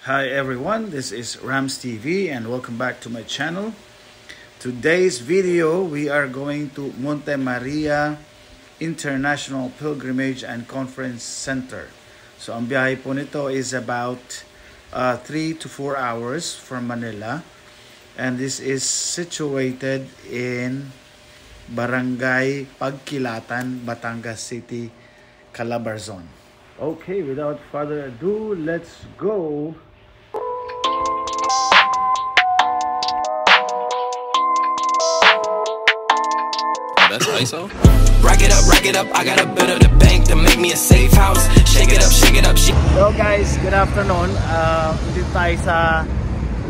Hi everyone, this is Rams TV and welcome back to my channel. Today's video, we are going to Monte Maria International Pilgrimage and Conference Center. So ang biyahe po nito is about 3 to 4 hours from Manila. And this is situated in Barangay Pagkilatan, Batangas City, Calabarzon. Okay, without further ado, let's go! That's ISO. Rack it up, I got a bit of the bank to make me a safe house. Shake it up, Hello guys, good afternoon. Dito tayo sa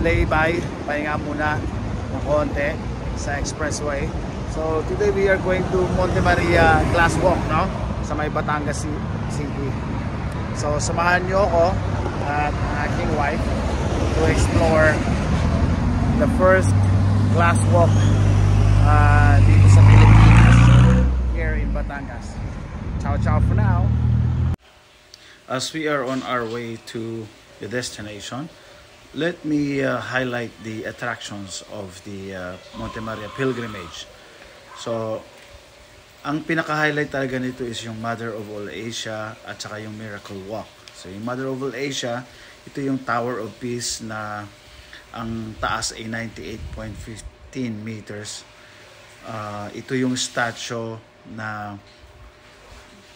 Laybay. Pahinga muna ng konti sa expressway. So today we are going to Monte Maria Glass Walk, no? Sa may Batangas City. So samahan nyo ako at ang aking wife to explore the first glass walk dito sa Pilipinas, here in Batangas. Ciao ciao for now. As we are on our way to the destination, let me highlight the attractions of the Monte Maria Pilgrimage. So, ang pinaka-highlight talaga nito is yung Mother of All Asia at saka yung Miracle Walk. So, yung Mother of All Asia, ito yung Tower of Peace na ang taas ay 98.15 meters. Ito yung statue na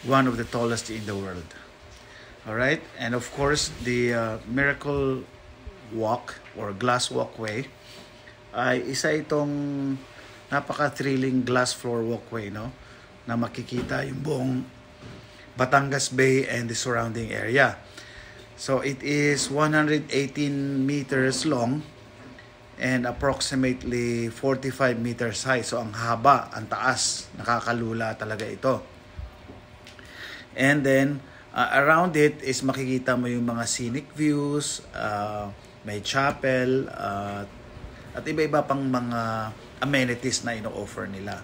one of the tallest in the world. Alright, and of course the Miracle Walk or Glass Walkway ay isa itong napaka-thrilling glass floor walkway, no, na makikita yung buong Batangas Bay and the surrounding area. So it is 118 meters long and approximately 45 meters high. So ang haba, ang taas, nakakalula talaga ito. And then around it is makikita mo yung mga scenic views, may chapel, at iba-iba pang mga amenities na ino-offer nila.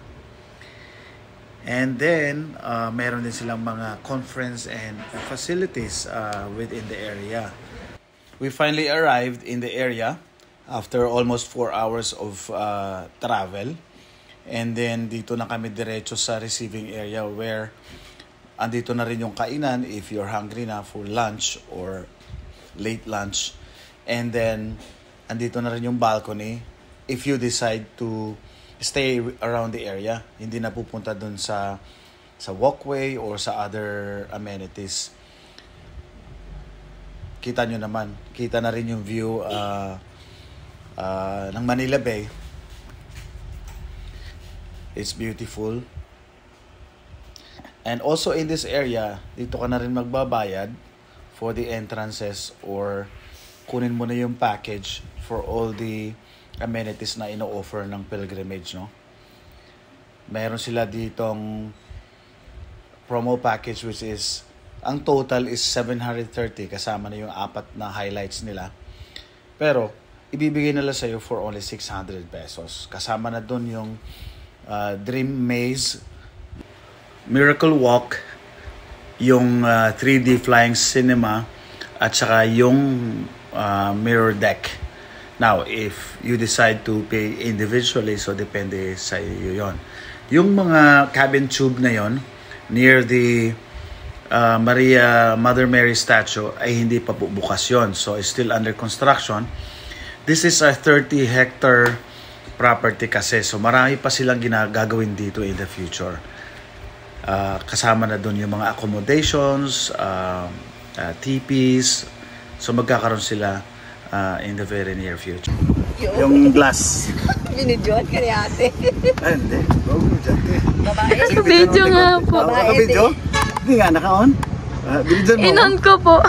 And then meron din silang mga conference and facilities within the area. We finally arrived in the area after almost 4 hours of travel. And then dito na kami diretso sa receiving area where andito na rin yung kainan if you're hungry na for lunch or late lunch. And then andito na rin yung balcony if you decide to stay around the area. Hindi na pupunta dun sa walkway or sa other amenities. Kita nyo naman. Kita na rin yung view ng Manila Bay. It's beautiful. And also in this area, dito ka na rin magbabayad for the entrances or kunin mo na yung package for all the amenities na ino-offer ng pilgrimage, no? Meron sila ditong promo package which is, ang total is 730 kasama na yung 4 na highlights nila. Pero ibibigay nila sa'yo for only 600 pesos. Kasama na dun yung Dream Maze, Miracle Walk, yung 3D Flying Cinema, at saka yung Mirror Deck. Now, if you decide to pay individually, so depende sa iyo yon. Yung mga cabin tube na yon near the Mother Mary statue ay hindi pa bukas yon. So, it's still under construction. This is a 30-hectare property kasi. So, marami pa silang gagawin dito in the future. Kasama na doon yung mga accommodations, TPs. So, magkakaroon sila in the very near future. Yung glass. Binidyoan ka ni ate. Ay, hindi. Huwag mo dyan, te. Babae. Video nga po. Naka-video? Hindi nga, naka-on. Binidyan mo. Inon ko po.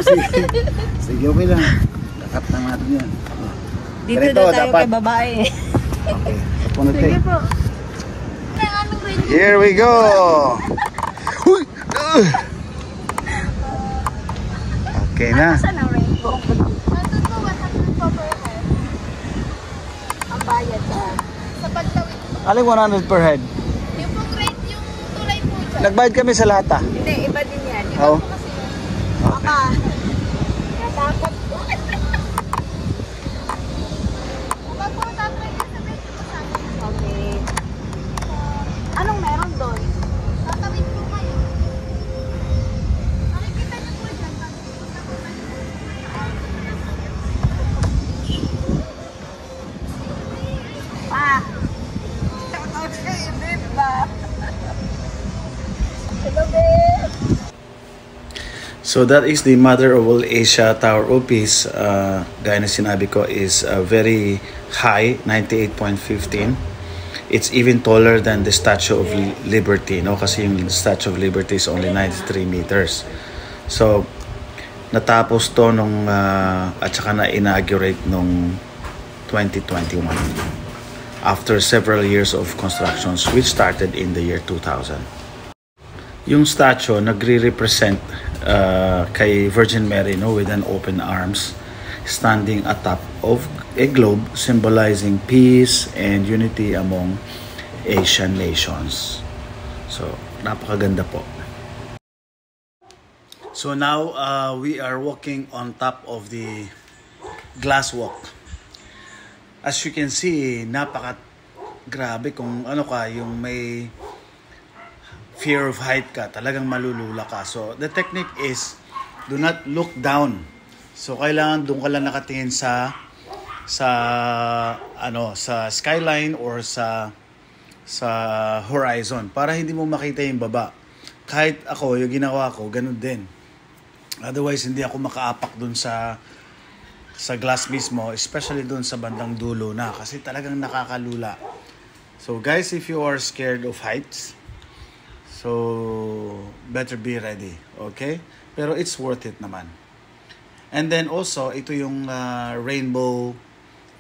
Sige. Sige, okay lang. Lakat na natin yan. Dito daw tayo kay babae. Okay. Sige po. Here we go! Uy! Okay na. Saan ang rainbow? Nandun po, 100 po per head. Ang bayad sa pagtawid. Aling 100 per head? Yung pong rate, yung tulay po dyan. Nagbayad kami sa lahat ah. Hindi, iba din yan. Oo. Kasi, Okay. natakot po. So that is the Mother of all Asia Tower of Peace. Gaya na sinabi ko is very high, 98.15. It's even taller than the Statue of Liberty, no? Kasi yung Statue of Liberty is only 93 meters. So natapos to nung at saka na inaugurate nung 2021 after several years of constructions which started in the year 2000. Yung statue nagre-represent kay Virgin Mary, no, with an open arms standing atop of a globe symbolizing peace and unity among Asian nations. So napakaganda po. So now we are walking on top of the glass walk. As you can see, grabe kung ano ka, yung may fear of height ka, talagang malulula ka. So the technique is do not look down. So kailangan doon ka lang nakatingin sa skyline or sa horizon para hindi mo makita yung baba. Kahit ako, yung ginawa ko, ganun din. Otherwise, hindi ako makaapak dun sa glass mismo, especially dun sa bandang dulo na kasi talagang nakakalula. So guys, if you are scared of heights, so better be ready, okay? Pero it's worth it naman. And then also, ito yung rainbow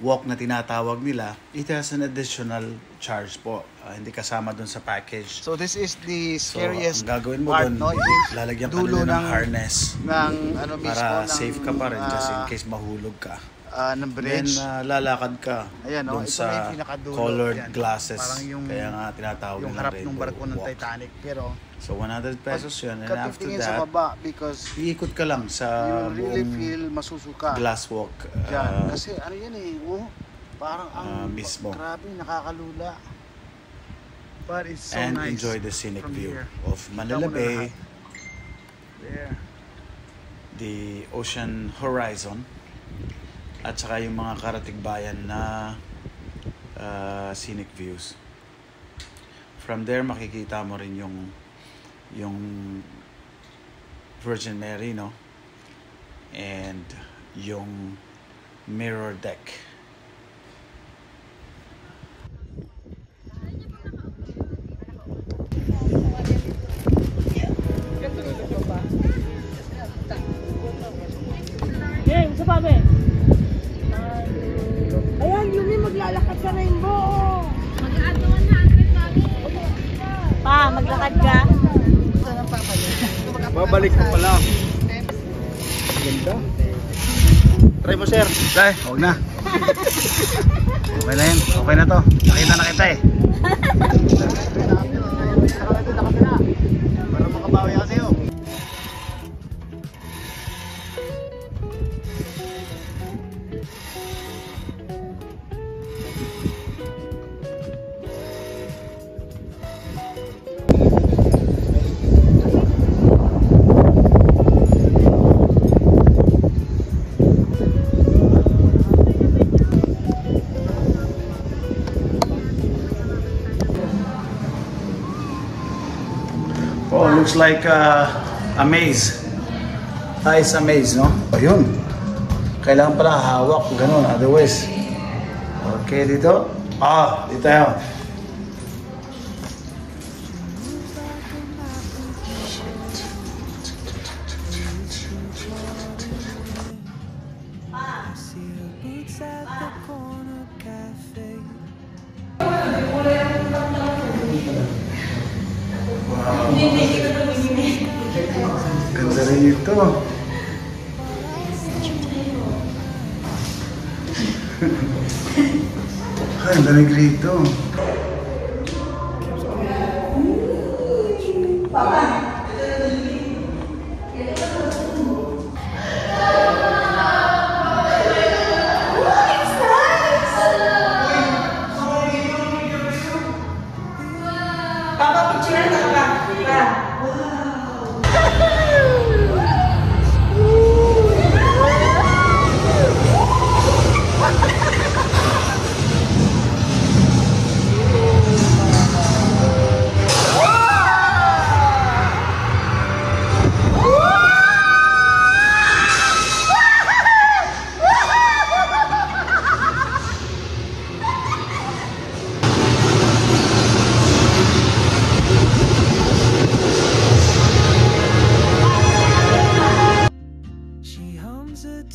walk na tinatawag nila. It has an additional charge po. Hindi kasama dun sa package. So this is the scariest ang gagawin mo part, dun, no? lalagyan ka Dulo nila ng harness para safe ka pa rin just in case mahulog ka. Ng bridge. Then lalakad ka dun ito sa colored glasses. Parang yung, kaya nga tinatawag yung ng harap rainbow ng barko ng walk. Titanic. Pero So 100 pesos yun. And after katitingin sa that, baba because iikot ka lang sa you really buong feel masusuka. glass walk. Diyan. Kasi ano yan parang ang mismo. grabe, nakakalula. But it's so and nice. enjoy the scenic from view here. of Manila Kita mo na Bay, lahat. There. the ocean horizon, at saka yung mga karatigbayan na scenic views. From there makikita mo rin yung Virgin Mary, no? And yung mirror deck. Ayan, Yumi, maglalakad sa rainbow. Mag-add 100 kami. Pa, maglakad ka. Babalik ko pala. Ganda. Try mo, sir. Ay, huwag na. Okay na yun. Okay na to. Nakita na kita eh. Para makabawi kasi yun. Oh, looks like a maze. It's a maze, no? Ayun. Kailangan pala hawak, ganun. Otherwise. Okay, dito. Dito tayo. Ganda rin ito. Ay, ang damig rito.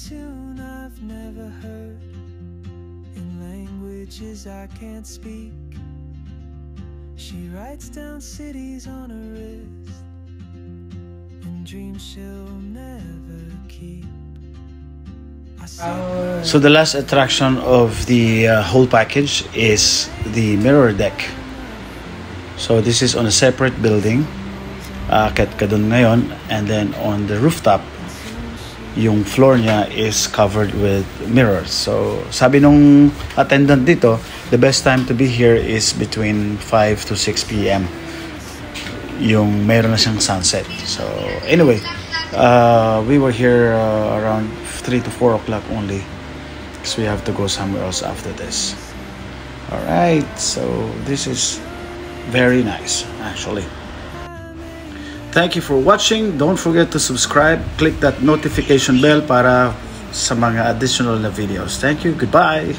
tune I've never heard, in languages I can't speak. She writes down cities on her wrist, and dreams she'll never keep. So the last attraction of the whole package is the mirror deck. So this is on a separate building. Aakyat ka dun ngayon, and then on the rooftop, yung floor niya is covered with mirrors. So sabi nung attendant dito, the best time to be here is between 5 to 6 p.m. Yung meron na siyang sunset. So anyway, we were here around 3 to 4 o'clock only, because we have to go somewhere else after this. Alright, so this is very nice actually. Thank you for watching. Don't forget to subscribe. Click that notification bell para sa mga additional na videos. Thank you. Goodbye.